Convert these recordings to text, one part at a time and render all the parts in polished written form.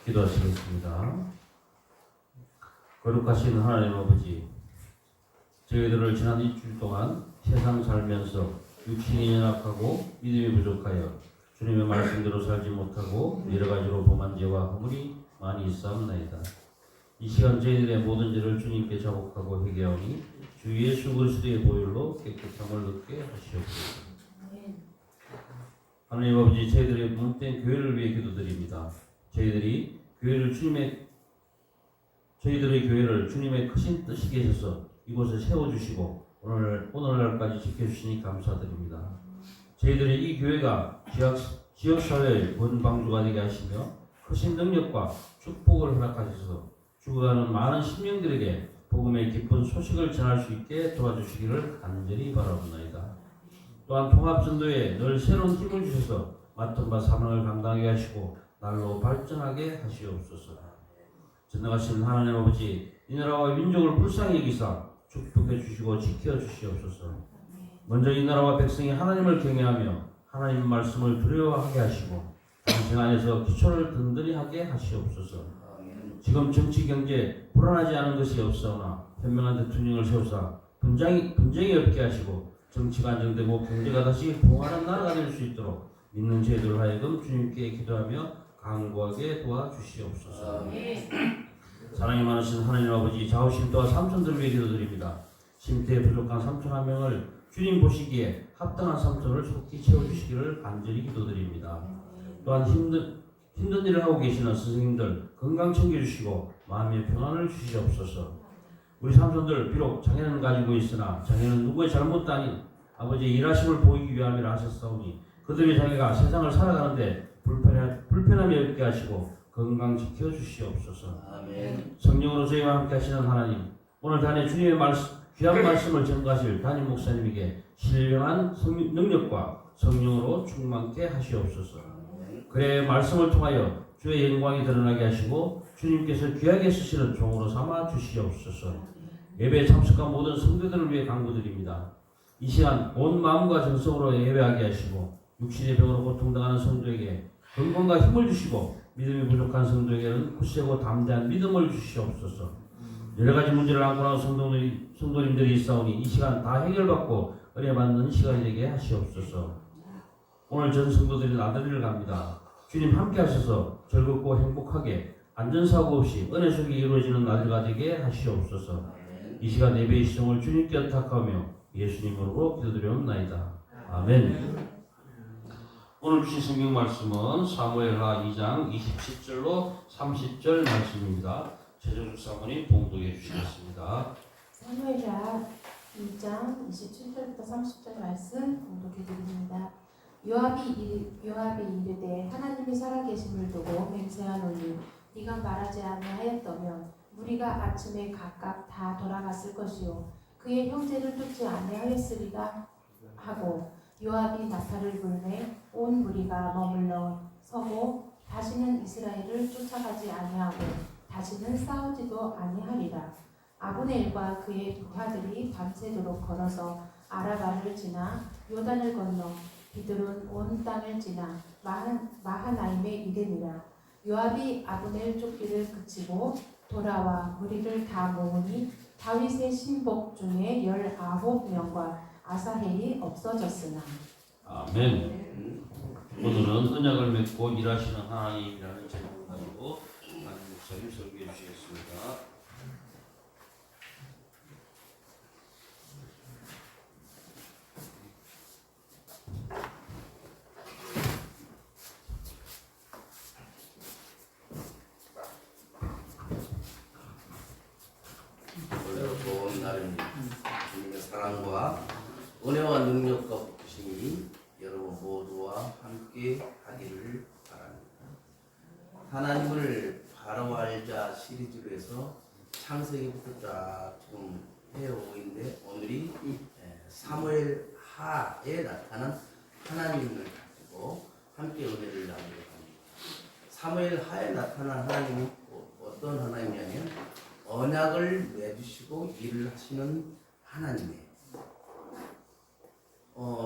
기도하시겠습니다. 거룩하신 하나님 아버지, 저희들을 지난 일주일 동안 세상 살면서 육신이 연약하고 믿음이 부족하여 주님의 말씀대로 살지 못하고 여러 가지로 범한 죄와 허물이 많이 있사옵나이다. 이 시간 저희들의 모든 죄를 주님께 자복하고 회개하오니 주 예수 그리스도의 보혈로 깨끗함을 얻게 하시옵소서. 하나님 아버지, 저희들의 몸된 교회를 위해 기도드립니다. 저희들의 교회를 주님의 크신 뜻이 계셔서 이곳에 세워주시고 오늘날까지 지켜주시니 감사드립니다. 저희들의 이 교회가 지역사회의 본방주가 되게 하시며 크신 능력과 축복을 허락하셔서 죽어가는 많은 심령들에게 복음의 기쁜 소식을 전할 수 있게 도와주시기를 간절히 바라옵나이다. 또한 통합전도에 늘 새로운 힘을 주셔서 맡은 바 사명을 감당하게 하시고 날로 발전하게 하시옵소서. 전능하신 하나님 아버지, 이 나라와 민족을 불쌍히 여기사 축복해 주시고 지켜 주시옵소서. 먼저 이 나라와 백성이 하나님을 경외하며 하나님 말씀을 두려워하게 하시고 당신 안에서 기초를 든든히 하게 하시옵소서. 지금 정치 경제 불안하지 않은 것이 없사오나 현명한 대통령을 세우사 분쟁이 없게 하시고 정치가 안정되고 경제가 다시 부흥하는 나라가 될 수 있도록 믿는 저희들 하여금 주님께 기도하며 강구하게 도와주시옵소서. 사랑이 많으신 하나님 아버지, 좌우신 또한 삼촌들 위해 기도드립니다. 심태에 부족한 삼촌 한 명을 주님 보시기에 합당한 삼촌을 속히 채워주시기를 간절히 기도드립니다. 또한 힘든 일을 하고 계시는 선생님들 건강 챙겨주시고 마음의 평안을 주시옵소서. 우리 삼손들 비록 장애는 가지고 있으나 장애는 누구의 잘못도 아닌 아버지의 일하심을 보이기 위함이라 하셨사오니 그들의 장애가 세상을 살아가는데 불편함이 없게 하시고 건강 지켜주시옵소서. 아멘. 성령으로 저희와 함께 하시는 하나님, 오늘 단에 주님의 귀한 말씀을 전가하실 담임 목사님에게 신령한 능력과 성령으로 충만케 하시옵소서. 그의 말씀을 통하여 주의 영광이 드러나게 하시고 주님께서 귀하게 쓰시는 종으로 삼아 주시옵소서. 예배에 참석한 모든 성도들을 위해 간구드립니다. 이 시간 온 마음과 정성으로 예배하게 하시고 육신의 병으로 고통당하는 성도에게 건강과 힘을 주시고 믿음이 부족한 성도에게는 굳세고 담대한 믿음을 주시옵소서. 여러 가지 문제를 안고 나온 성도님들이 있사오니 이 시간 다 해결받고 은혜 받는 시간이 되게 하시옵소서. 오늘 전 성도들이 나들이를 갑니다. 주님 함께 하셔서 즐겁고 행복하게 안전사고 없이 은혜 속에 이루어지는 날가 되게 하시옵소서. 이 시간 예배의 시종을 주님께 의탁하며 예수님으로 기도드려옵나이다. 아멘. 오늘 주신 성경 말씀은 사무엘하 2장 27절로 30절 말씀입니다. 최정숙 사모님 봉독해 주시겠습니다. 사무엘하 2장 27절부터 30절 말씀 봉독해 드립니다. 요압이 이르되 하나님이 살아계심을 두고 맹세하노니 네가 말하지 아니하였다면 무리가 아침에 각각 다 돌아갔을 것이요 그의 형제를 쫓지 아니하였으리라 하고 요압이 나팔을 불매 온 무리가 머물러 서고 다시는 이스라엘을 쫓아가지 아니하고 다시는 싸우지도 아니하리라. 아브넬과 그의 부하들이 밤새도록 걸어서 아라바를 지나 요단을 건너 비드론 온 땅을 지나 마하나임에 이르니라. 요압이 아브넬 쫓기를 그치고 돌아와 무리를 다 모으니 다윗의 신복 중에 19명과 아사헬이 없어졌으나. 아멘. 오늘은 언약을 맺고 일하시는 하나님이라는 제목을 가지고 담임 목사님 설교해 주시겠습니다. 좋은 날입니다. 주님의 사랑과 은혜와 능력과 복으심이 여러분 모두와 함께 하기를 바랍니다. 하나님을 바로 알자 시리즈로 해서 창세기부터 쫙 지금 해오고 있는데 오늘이 사무엘 하에 나타난 하나님을 가지고 함께 은혜를 나누려고 합니다. 사무엘 하에 나타난 하나님은 어떤 하나님이냐면 언약을 맺으시고 일을 하시는 하나님이에요.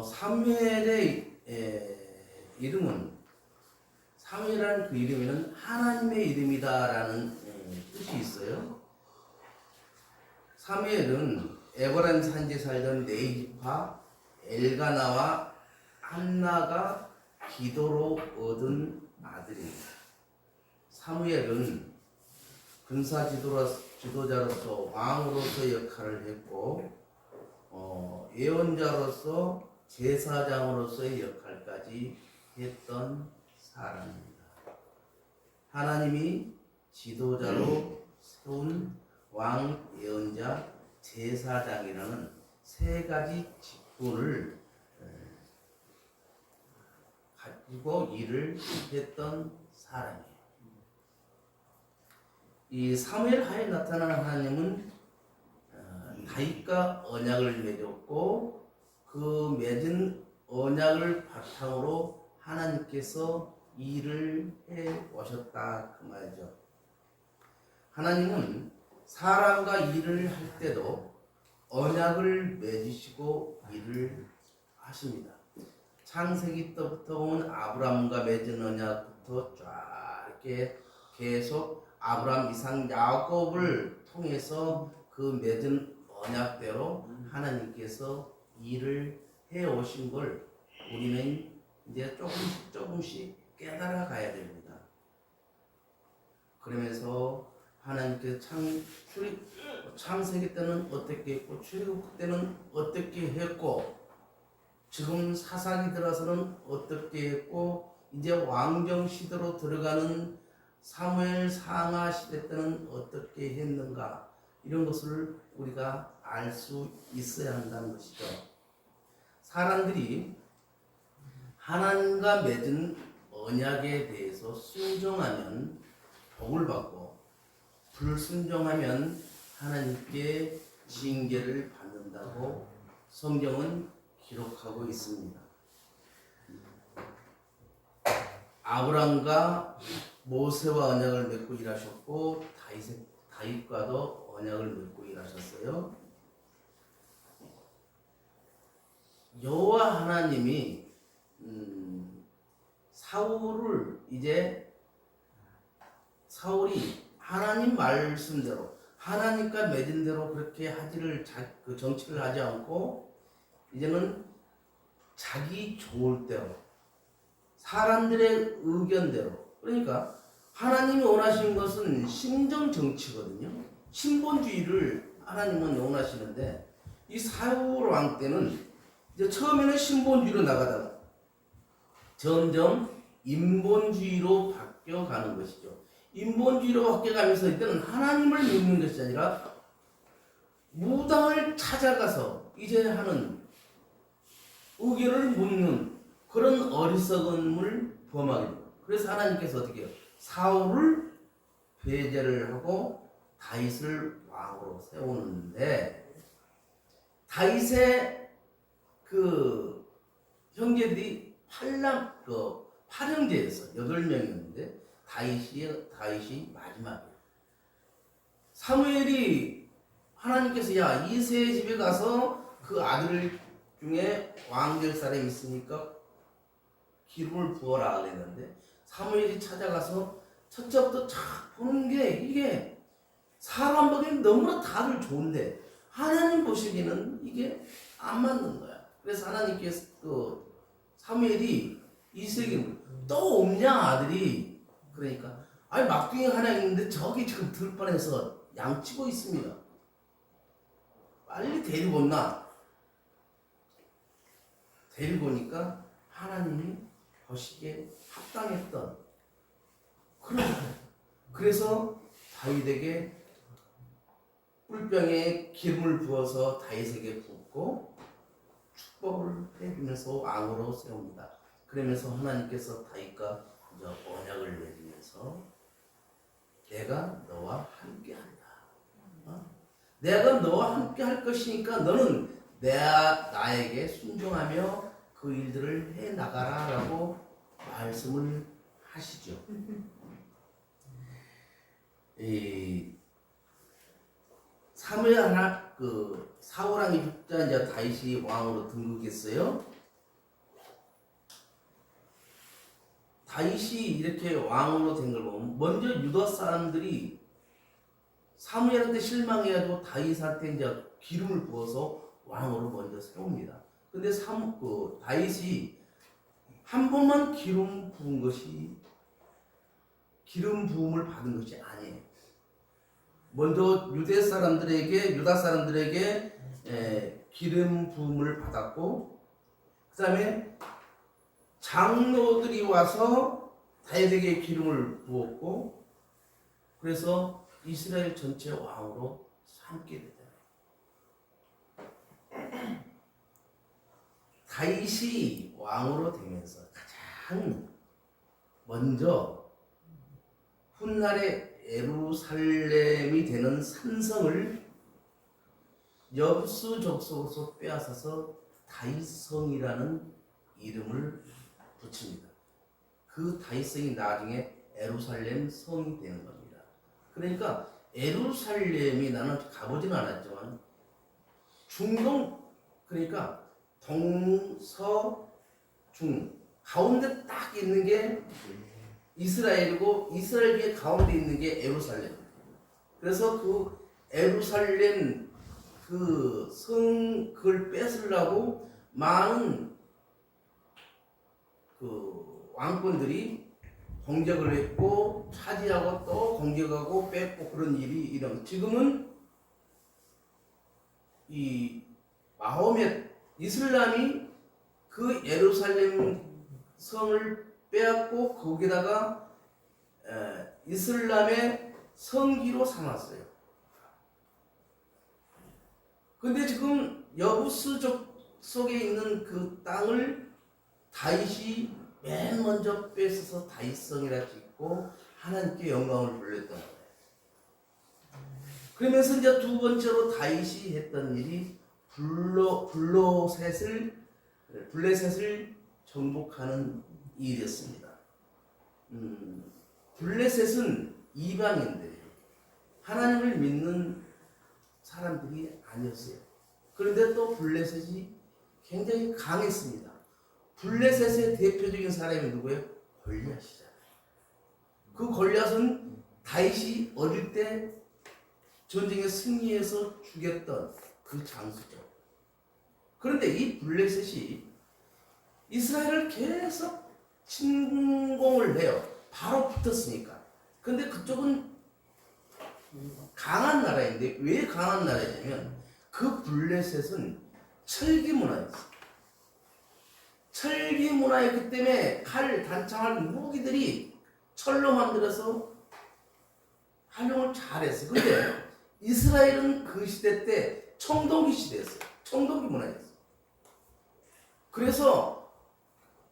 사무엘의 이름은 사무엘이라는 그 이름에는 하나님의 이름이다라는 뜻이 있어요. 사무엘은 에브라임 산지에 살던 네이파 엘가나와 한나가 기도로 얻은 아들입니다. 사무엘은 군사 지도자로서 왕으로서 역할을 했고 예언자로서 제사장으로서의 역할까지 했던 사람입니다. 하나님이 지도자로 세운 왕, 예언자, 제사장이라는 세 가지 직분을 가지고 일을 했던 사람이에요. 이 사무엘 하에 나타나는 하나님은 다윗과 언약을 맺었고 그 맺은 언약을 바탕으로 하나님께서 일을 해 오셨다 그 말이죠. 하나님은 사람과 일을 할 때도 언약을 맺으시고 일을 하십니다. 창세기 때부터 온 아브라함과 맺은 언약부터 쫙 이렇게 계속 아브라함, 이삭, 야곱을 통해서 그 맺은 언약대로 하나님께서 일을 해 오신 걸 우리는 이제 조금씩 깨달아 가야 됩니다. 그러면서 하나님께서 창세기 때는 어떻게 했고 출애굽 때는 어떻게 했고 지금 사사기 들어서는 어떻게 했고 이제 왕정 시대로 들어가는 사무엘 상하 시대 때는 어떻게 했는가 이런 것을 우리가 알 수 있어야 한다는 것이죠. 사람들이 하나님과 맺은 언약에 대해서 순종하면 복을 받고 불순종하면 하나님께 징계를 받는다고 성경은 기록하고 있습니다. 아브람과 모세와 언약을 맺고 일하셨고 다윗과도 언약을 맺고 일하셨어요. 여호와 하나님이 사울이 하나님 말씀대로 하나님과 맺은 대로 그렇게 그 정치를 하지 않고 이제는 자기 좋을 대로 사람들의 의견대로 그러니까 하나님이 원하시는 것은 신정 정치거든요. 신본주의를 하나님은 원하시는데 이 사울 왕 때는 이제 처음에는 신본주의로 나가다가 점점 인본주의로 바뀌어가는 것이죠. 인본주의로 바뀌어가면서 이때는 하나님을 믿는 것이 아니라 무당을 찾아가서 이제 하는 의견을 묻는 그런 어리석음을 범하게 됩니다. 그래서 하나님께서 어떻게 해요? 사울을 배제를 하고 다윗을 왕으로 세우는데 다윗의 그 형제들이 8형제였어. 8명이었는데 다윗이 마지막이에요. 사무엘이 하나님께서 야 이새의 집에 가서 그 아들 중에 왕 될 사람이 있으니까 기름을 부어라 그랬는데 사무엘이 찾아가서 첫째부터 쫙 보는 게 이게 사람 보기엔 너무나 다들 좋은데 하나님 보시기에는 이게 안 맞는 거야. 그래서 하나님께서 그 사무엘이 이새에게 또 없냐 아들이 그러니까 아니 막둥이 하나 있는데 저기 지금 들판에서 양치고 있습니다. 빨리 데리고 온나. 데리고 오니까 하나님이 보시기에 합당했던 그런 그래서 다윗에게 뿔병에 기름을 부어서 다윗에게 붓고 축복을 해주면서 왕으로 세웁니다. 그러면서 하나님께서 다윗과 언약을 맺으면서 내가 너와 함께한다. 내가 너와 함께할 것이니까 너는 나에게 순종하며 그 일들을 해 나가라라고 말씀을 하시죠. 사무엘 사울 왕이 죽자 이제 다윗이 왕으로 등극했어요. 다윗이 이렇게 왕으로 된 걸 보면 먼저 유다 사람들이 사무엘한테 실망해가지고 다윗한테 이제 기름을 부어서 왕으로 먼저 세웁니다. 근데 다윗이 한 번만 기름 부음을 받은 것이 아니에요. 먼저 유다 사람들에게 기름 부음을 받았고, 그 다음에 장로들이 와서 다윗에게 기름을 부었고, 그래서 이스라엘 전체 왕으로 삼게 되잖아요. 다윗이 왕으로 되면서 가장 먼저 훗날에 예루살렘이 되는 산성을 여부수 족속에서 빼앗아서 다윗성이라는 이름을 붙입니다. 그 다윗성이 나중에 예루살렘 성이 되는 겁니다. 그러니까 예루살렘이 나는 가보지는 않았지만 중동, 그러니까 동서중 가운데 딱 있는 게 이스라엘이고, 이스라엘의 가운데 있는 게 예루살렘. 그래서 그 예루살렘 그 그걸 뺏으려고 많은 그 왕권들이 공격을 했고, 차지하고 또 공격하고 뺏고, 그런 일이 지금은 이 마호멧 이슬람이 그 예루살렘 성을 빼앗고 거기다가 이슬람의 성기로 삼았어요. 근데 지금 여부스족 속에 있는 그 땅을 다윗이 맨 먼저 뺏어서 다윗성이라 짓고 하나님께 영광을 돌렸던 거예요. 그러면서 이제 두 번째로 다윗이 했던 일이 블레셋을 정복하는 일이었습니다. 블레셋은 이방인들이에요. 하나님을 믿는 사람들이 아니었어요. 그런데 또 블레셋이 굉장히 강했습니다. 블레셋의 대표적인 사람이 누구예요? 골리앗이잖아요. 그 골리앗은 다윗이 어릴 때 전쟁에 승리해서 죽였던 그 장수죠. 그런데 이 블레셋이 이스라엘을 계속 침공을 해요. 바로 붙었으니까. 근데 그쪽은 강한 나라인데, 왜 강한 나라냐면 그 블레셋은 철기 문화였어요. 철기 문화였기 때문에 칼, 단창할 무기들이 철로 만들어서 활용을 잘했어요. 근데 이스라엘은 그 시대 때 청동기 시대였어요. 청동기 문화였어요. 그래서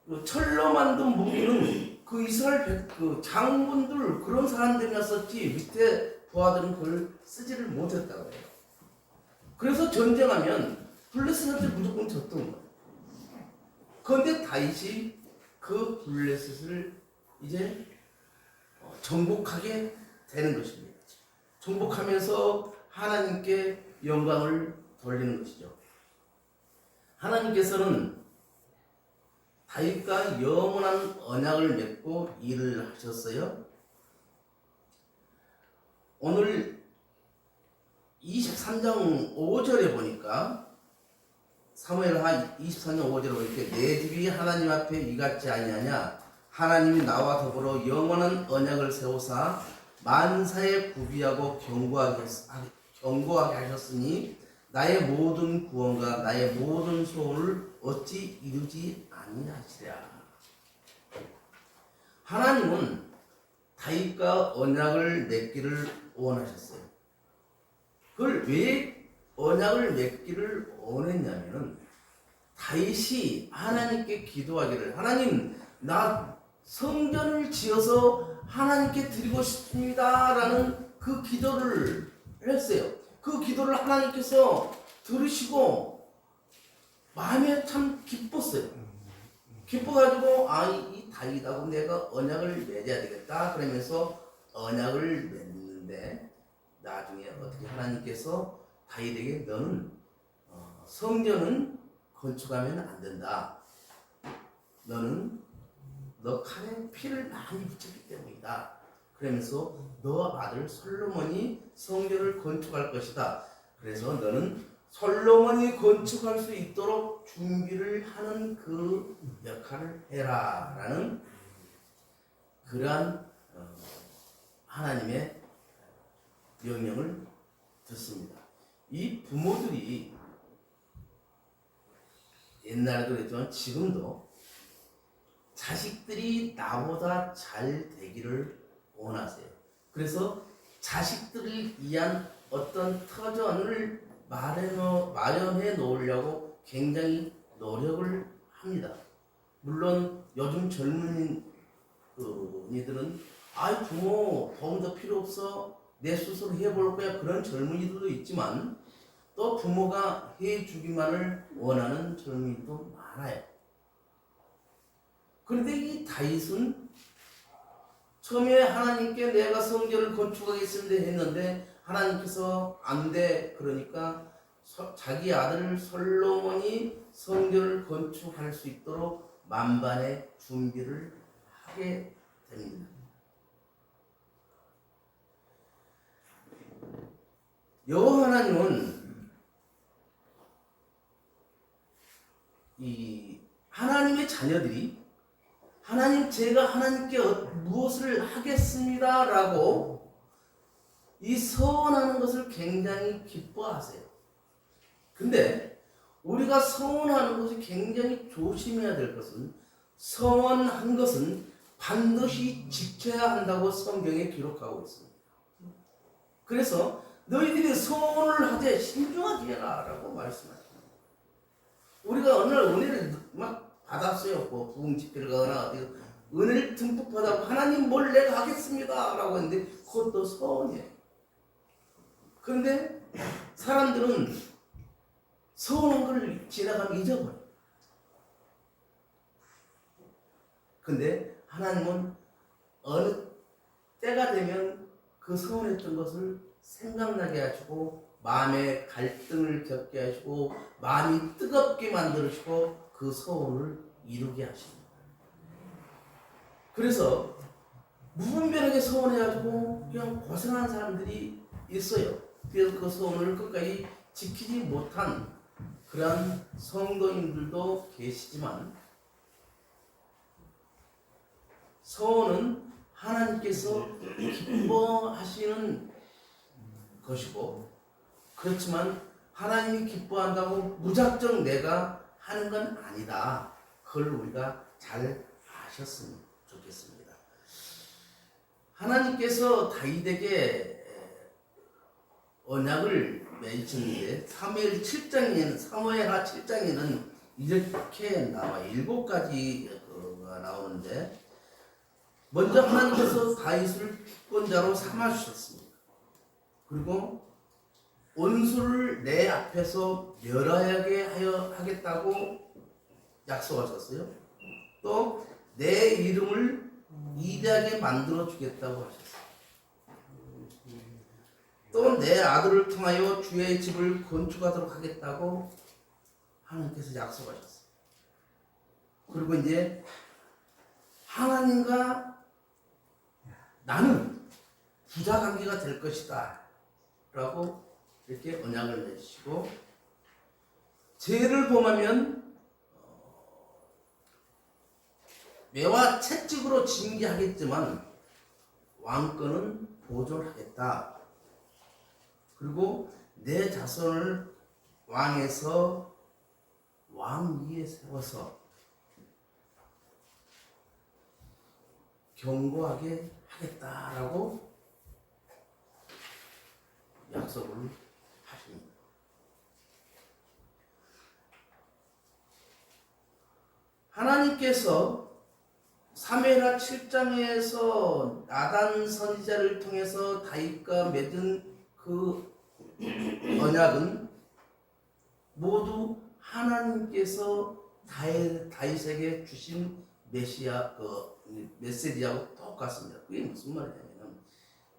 그 철로 만든 무기는 그 이스라엘 그 장군들, 그런 사람들이나 썼지 밑에 부하들은 그걸 쓰지를 못했다고 해요. 그래서 전쟁하면 블레셋한테 무조건 졌던 거예요. 그런데 다윗이 그 블레셋을 이제 정복하게 되는 것입니다. 정복하면서 하나님께 영광을 돌리는 것이죠. 하나님께서는 다윗과 영원한 언약을 맺고 일을 하셨어요. 오늘 23장 5절에 보니까, 사무엘하 23장 5절에 보니까 내 집이 하나님 앞에 이같지 아니하냐, 하나님이 나와 더불어 영원한 언약을 세우사 만사에 구비하고 경고하게 하셨으니 나의 모든 구원과 나의 모든 소원을 어찌 이루지 아니하시랴. 하나님은 다윗과 언약을 맺기를 원하셨어요. 그걸 왜 언약을 맺기를 원했냐면은, 다윗이 하나님께 기도하기를, 하나님, 나 성전을 지어서 하나님께 드리고 싶습니다 라는 그 기도를 했어요. 그 기도를 하나님께서 들으시고 마음에 참 기뻤어요. 기뻐가지고 이 다윗하고 내가 언약을 맺어야 되겠다 그러면서 언약을 맺는데, 나중에 어떻게 하나님께서 다윗에게 너는 성전은 건축하면 안 된다. 너는 너 칼에 피를 많이 묻혔기 때문이다. 그러면서 너 아들 솔로몬이 성전을 건축할 것이다. 그래서 너는 솔로몬이 건축할 수 있도록 준비를 하는 그 역할을 해라 라는 그러한 하나님의 명령을 듣습니다. 이 부모들이 옛날에도 그랬지만 지금도 자식들이 나보다 잘 되기를 원하세요. 그래서 자식들을 위한 어떤 터전을 마련해 놓으려고 굉장히 노력을 합니다. 물론 요즘 젊은이들은 아이 부모 도움도 필요 없어 내 스스로 해볼 거야 그런 젊은이들도 있지만 또 부모가 해주기만을 원하는 젊은이도 많아요. 그런데 이 다윗은 처음에 하나님께 내가 성전을 건축하겠습니다 했는데 하나님께서 안 돼 그러니까 자기 아들 솔로몬이 성전을 건축할 수 있도록 만반의 준비를 하게 됩니다. 여호와 하나님은 이 하나님의 자녀들이 하나님 제가 하나님께 무엇을 하겠습니다 라고 이 서원하는 것을 굉장히 기뻐하세요. 근데 우리가 서원하는 것이 굉장히 조심해야 될 것은 서원한 것은 반드시 지켜야 한다고 성경에 기록하고 있습니다. 그래서 너희들이 서원을 하되 신중하게 해라 라고 말씀하십니다. 우리가 어느 날 은혜를 막 받았어요. 뭐 부흥 집회를 가거나 은혜를 듬뿍 받았고 하나님 뭘 내가 하겠습니다 라고 했는데 그것도 서원이에요. 그런데 사람들은 서운한 걸 지나가면 잊어버려요. 근데 하나님은 어느 때가 되면 그 서운했던 것을 생각나게 하시고 마음에 갈등을 겪게 하시고 마음이 뜨겁게 만들으시고 그 서운을 이루게 하십니다. 그래서 무분별하게 서운해가지고 그냥 고생하는 사람들이 있어요. 그래서 그 서운을 끝까지 지키지 못한 그런 성도님들도 계시지만 서원은 하나님께서 기뻐하시는 것이고 그렇지만 하나님이 기뻐한다고 무작정 내가 하는 건 아니다. 그걸 우리가 잘 아셨으면 좋겠습니다. 하나님께서 다윗에게 언약을 맺으셨는데 사무엘하 7장에는 이렇게 나와 7가지가 나오는데 먼저 하나님께서 다윗을 주권자로 삼아주셨습니다. 그리고 원수를 내 앞에서 멸하게 하겠다고 약속하셨어요. 또 내 이름을 위대하게 만들어 주겠다고 하셨어요. 또 내 아들을 통하여 주의 집을 건축하도록 하겠다고 하나님께서 약속하셨어요. 그리고 이제 하나님과 나는 부자 관계가 될 것이다 라고 이렇게 언약을 맺으시고 죄를 범하면 매와 채찍으로 징계하겠지만 왕권은 보존하겠다. 그리고 내 자손을 왕에서 왕 위에 세워서 견고하게 하겠다라고 약속을 하십니다. 하나님께서 사무엘하 7장에서 나단 선지자를 통해서 다윗과 맺은 그 언약은 모두 하나님께서 다윗에게 주신 메시아 메시지하고 똑같습니다. 그게 무슨 말이냐면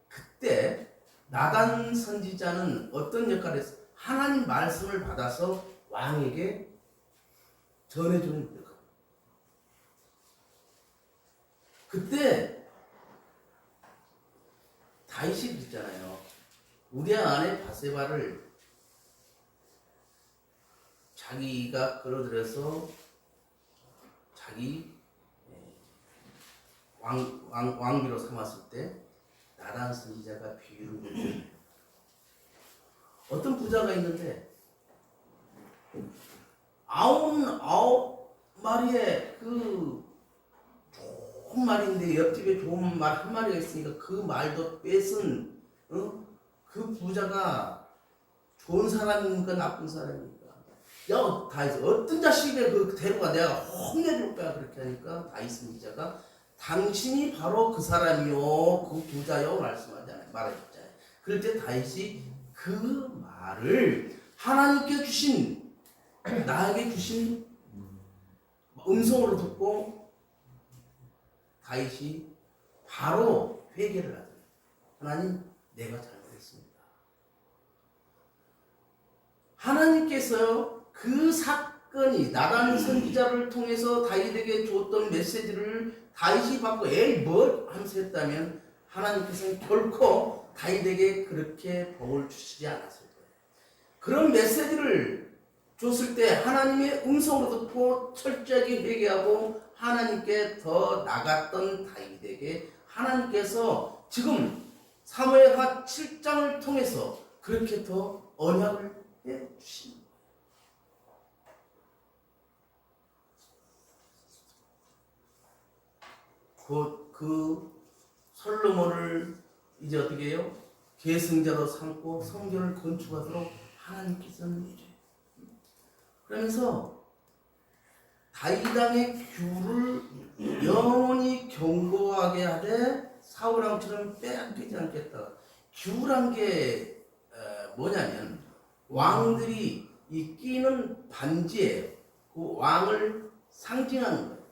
그때 나단 선지자는 어떤 역할을 했어요? 하나님 말씀을 받아서 왕에게 전해주는 역할. 그때 다윗이 그랬잖아요. 우리 아내 바세바를 자기가 끌어들여서 자기 왕비로 삼았을 때 나단 선지자가 비유를 줬어요. 어떤 부자가 있는데 아홉 마리의 그 좋은 말인데 옆집에 좋은 말 한 마리가 있으니까 그 말도 뺏은 그 부자가 좋은 사람입니까 나쁜 사람입니까? 야 다윗 어떤 자식이 그 데려가 내가 혼내줄 거야 그렇게 하니까 다윗 선지자가 당신이 바로 그 사람이요 그 부자요 말씀하잖아요 말하셨잖아요. 그럴 때 다윗이 그 말을 하나님께 주신 나에게 주신 음성으로 듣고 다윗이 바로 회개를 하더니 하나님 내가 잘못했습니다. 하나님께서 그 사건이 나단 선지자를 통해서 다윗에게 줬던 메시지를 다윗이 받고 에이 뭘 하면서 했다면 하나님께서는 결코 다윗에게 그렇게 복을 주시지 않았을 거예요. 그런 메시지를 줬을 때 하나님의 음성으로 듣고 철저하게 회개하고 하나님께 더 나갔던 다윗에게 하나님께서 지금 사무엘하 7장을 통해서 그렇게 더 언약을 해주신 거예요. 그 솔로몬을 이제 어떻게 해요? 계승자로 삼고 성전을 건축하도록 하나님께서는 이제 그러면서 다윗 왕의 규를 영원히 견고하게 하되 사울 왕처럼 빼앗기지 않겠다. 규란 게 뭐냐면 왕들이 이 끼는 반지예요. 그 왕을 상징하는 거예요.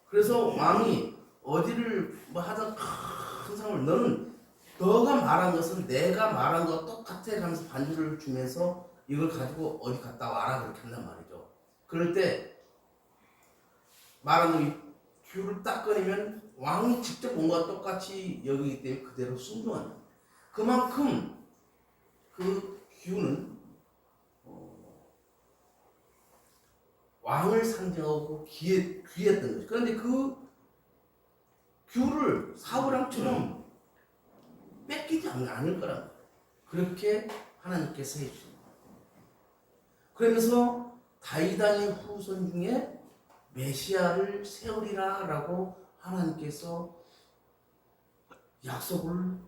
그래서 왕이 어디를 뭐 하던 큰 상을 너는 너가 말한 것은 내가 말한 것 똑같아 하면서 반지를 주면서 이걸 가지고 어디 갔다 와라 그렇게 한단 말이죠. 그럴 때 말한 이 규를 딱 꺼내면 왕이 직접 뭔가 똑같이 여기기 때문에 그대로 순종한다. 그만큼 그 규는 왕을 상징하고 귀했던 거죠. 그런데 그 규를 사울왕처럼 뺏기지 않을 거란 말이에요. 그렇게 하나님께서 해주신 거예요. 그러면서 다윗 왕의 후손 중에 메시아를 세우리라 라고 하나님께서 약속을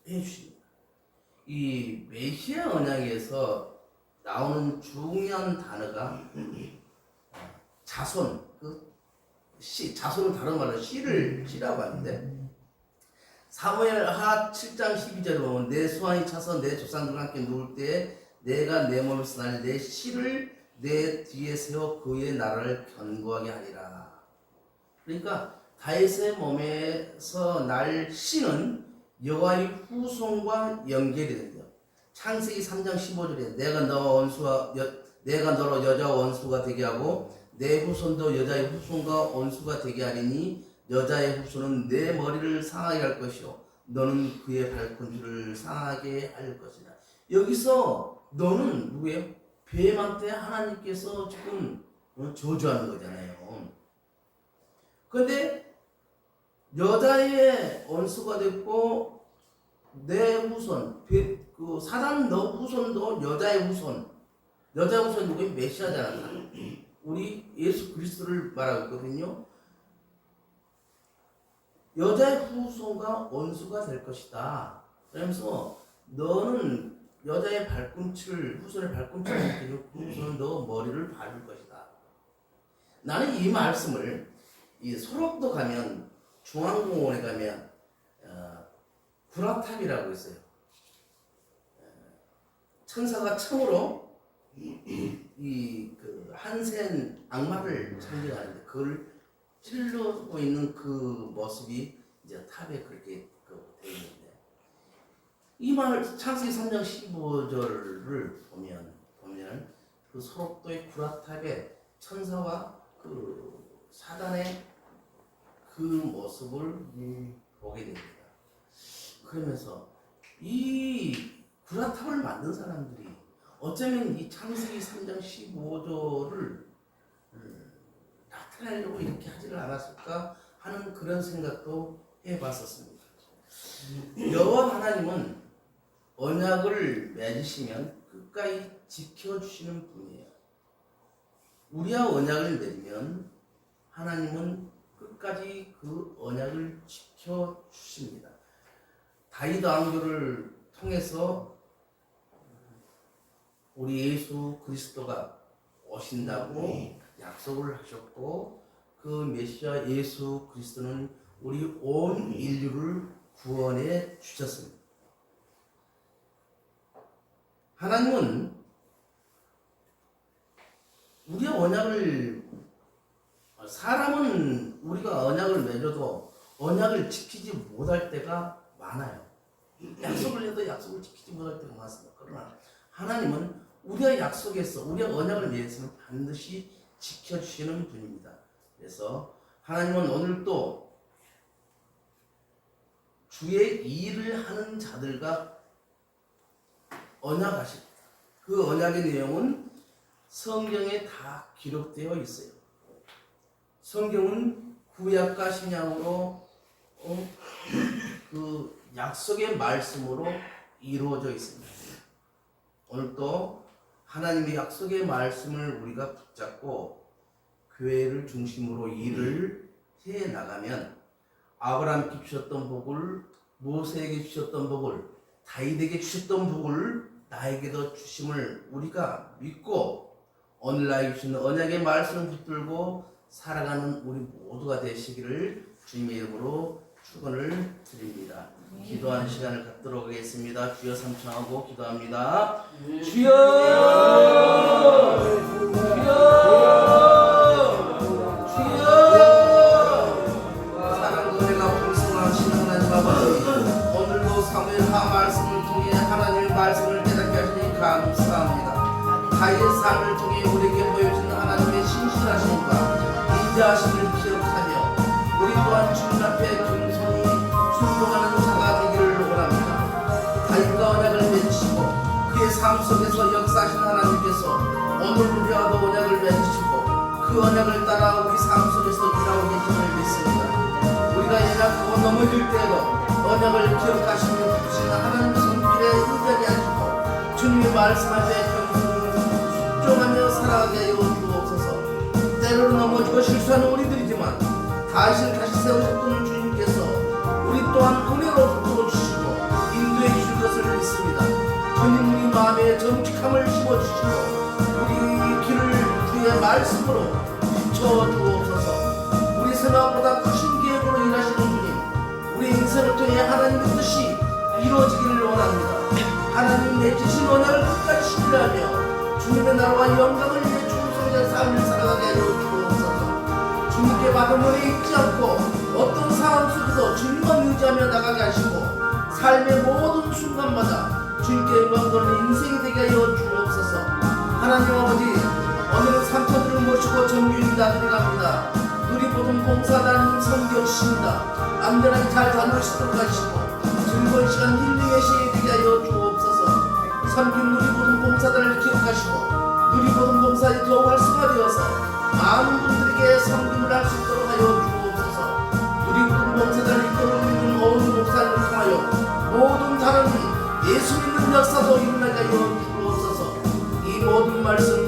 해주십니다. 이 메시아 언약에서 나오는 중요한 단어가 자손, 자손은 다른 말로 씨라고 하는데 사무엘하 7장 12절에 보면 내 수완이 차서 내 조상들과 함께 누울 때에 내가 내 몸을 쓰나니 내 씨를 내 뒤에 세워 그의 나라를 견고하게 하리라. 그러니까 다윗의 몸에서 날 씨는 여호와의 후손과 연결이 된다. 창세기 3장 15절에 내가 너로 여자 원수가 되게 하고 내 후손도 여자의 후손과 원수가 되게 하리니 여자의 후손은 내 머리를 상하게 할 것이요 너는 그의 발꿈치를 상하게 할 것이다. 여기서 너는 누구예요? 뱀한테 하나님께서 지금 저주하는 거잖아요. 그런데 여자의 원수가 됐고 내 후손, 사단 너 후손도 여자의 후손, 여자 후손 누구예요? 메시아잖아. 우리 예수 그리스도를 말하고 있거든요. 여자의 후손과 원수가 될 것이다. 그러면서 너는 여자의 후손의 발꿈치를 느끼고 그 후손은 너 머리를 밟을 것이다. 나는 이 말씀을 이 소록도 가면 중앙공원에 가면 구라탑이라고 있어요. 천사가 청으로 그 한센 악마를 상징하는데 그걸 찔러고 있는 그 모습이 이제 탑에 그렇게 되어 있는데 이 말 창세기 3장 15절을 보면 그 소록도의 구라탑에 천사와 그 사단의 그 모습을 보게 됩니다. 그러면서 이 구라탑을 만든 사람들이 어쩌면 이 창세기 3장 15절을 나타내려고 이렇게 하지를 않았을까 하는 그런 생각도 해봤었습니다. 여호와 하나님은 언약을 맺으시면 끝까지 지켜주시는 분이에요. 우리와 언약을 맺으면 하나님은 끝까지 그 언약을 지켜주십니다. 다윗 왕조를 통해서 우리 예수 그리스도가 오신다고 약속을 하셨고, 그 메시아 예수 그리스도는 우리 온 인류를 구원해 주셨습니다. 하나님은 우리가 사람은 우리가 언약을 맺어도 언약을 지키지 못할 때가 많아요. 약속을 해도 약속을 지키지 못할 때가 많습니다. 그러나 하나님은 우리가 약속했어, 우리가 언약을 맺으면 반드시 지켜주시는 분입니다. 그래서 하나님은 오늘도 주의 일을 하는 자들과 언약하십니다. 그 언약의 내용은 성경에 다 기록되어 있어요. 성경은 구약과 신약으로 그 약속의 말씀으로 이루어져 있습니다. 오늘도 하나님의 약속의 말씀을 우리가 붙잡고 교회를 중심으로 일을 해 나가면 아브라함께 주셨던 복을, 모세에게 주셨던 복을, 다윗에게 주셨던 복을 나에게도 주심을 우리가 믿고 오늘날 주시는 언약의 말씀을 붙들고 살아가는 우리 모두가 되시기를 주님의 이름으로 축원을 드립니다. 기도하는 시간을 갖도록 하겠습니다. 주여 삼창하고 기도합니다. 주여! 주여! 주여! 사랑과 은혜가 풍성하신 하나님 아버지, 오늘도 사무엘하 말씀을 통해 하나님의 말씀을 깨닫게 하시니 감사합니다. 다윗의 삶을 통해 우리에게 보여주신 하나님의 신실하심과 인자하심을 기억하며 우리 또한 주님 앞에 겸손히 순종하는 자가 되기를 원합니다. 다윗과 언약을 맺으시고 그의 삶 속에서 역사하신 하나님께서 오늘 우리와도 언약을 맺으시고 그 언약을 따라 우리 삶 속에서 일하고 계심을 믿습니다. 우리가 연약하고 넘어질 때에도 언약을 기억하시며 붙으시는 하나님 손길에 의지하게 하시고 주님의 말씀 앞에 겸손히 순종하며 살아가게 하여 주옵소서. 때로는 넘어지고 실수하는 우리들이지만 다시 세우셨던 주님께서 우리 또한 은혜로 붙들어주시고 인도해 주실 것을 믿습니다. 주님, 우리 마음에 정직함을 심어주시고 우리 길을 주의 말씀으로 비춰주옵소서. 우리 생각보다 크신 계획으로 일하시는 주님, 우리 인생을 통해 하나님의 뜻이 이루어지기를 원합니다. 하나님 맺으신 언약을 끝까지 신뢰하며 주님의 나라와 영광을 위해 충성된 삶을 살아가게 하여 주옵소서. 주님께 받은 은혜 잊지 않고 어떤 상황 속에서 주님만 의지하며 나가게 하시고 삶의 모든 순간마다 주님께 영광 돌리는 인생이 되게 하여 주옵소서. 하나님 아버지, 오늘은 삼천들을 모시고 정규인 나들이 갑니다. 누리보던 봉사단님 섬겨주십니다. 안전하게 잘 다닐 수 있도록 하시고 즐거운 시간 힐링의 시간이 되게 하여 주옵소서. 섬긴 누리보던 봉사단을 기억하시고 누리보던 봉사에 더욱 활성화되어서 많은 분들에게 섬김을 할 수 있도록 하여 주옵소서. 누리보던 봉사단을 이끌어오는 어느 목사님을 통하여 모든 다른 예수 믿는 역사도 일어나게 하여 주옵소서. 이 모든 말씀